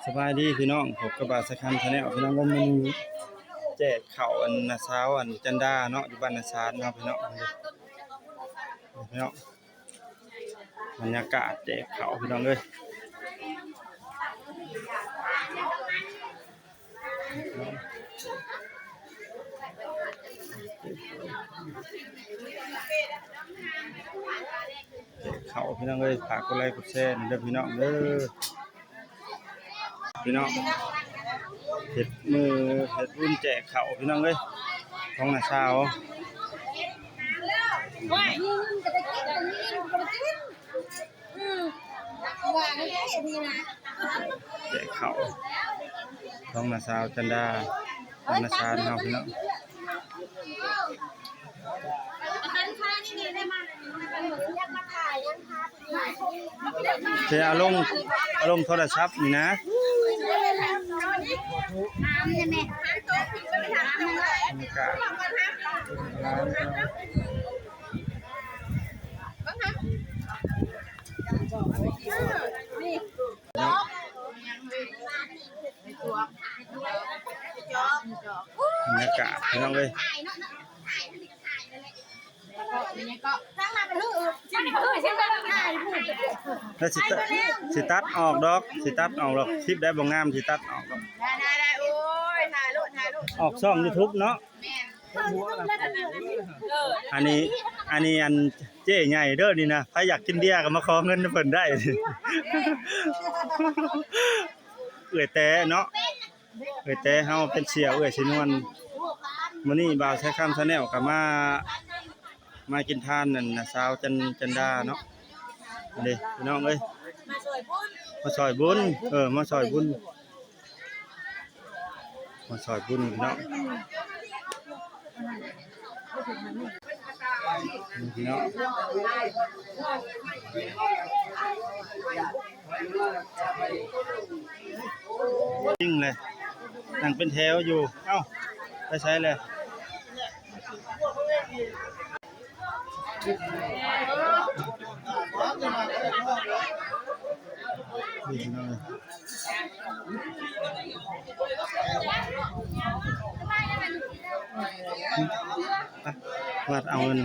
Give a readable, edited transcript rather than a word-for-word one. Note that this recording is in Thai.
สบายดีพี่น้องผมกระบะสะคันชาแนลพี่น้องว่ามันแจกข้าวอันนาซาวอันจันดาเนาะอยู่บ้านนาซานเนาะพี่น้องบรรยากาศแจกข้าวพี่น้องเอ้ยแจกข้าวพี่น้องเอ้ยฝากกดไลค์กดแชร์เด้อพี่น้องเด้อพี่น้องเฮ็ดรุ่นแจกข้าวพี่น้องเอ้ยของนาซาวแจกข้าวของนาซาวจันดาของนาซานเฮาพี่น้องเทอารมณ์โทรศัพท์นี่นะบรรยากาศพี่น้องเลยถ้าสิตัดออกดอกคลิปได้บ่งามสิตัดออกดอกได้โอ้ยถ่ายรูปออกช่อง YouTube เนาะอันนี้อันเจ๊ใหญ่เด้อนี่นะใครอยากกินเบียร์ก็มาขอเงินเพิ่นได้เอื้อยแต่เนาะเอื้อยแต่เฮาเป็นเสี่ยวเอื้อยสินวลมื้อนี้บ่าวใช้คำชาแนลก็มากินทานนั่นน่ะสาวจันดาเนาะนี่พี่น้องเอ้ยมาซอยบุญมาซอยบุญพี่น้องพี่น้องจริงเลยนั่งเป็นแถวอยู่เอ้าไปใช้เลยนี่พี่น้องวัดเอาเงิน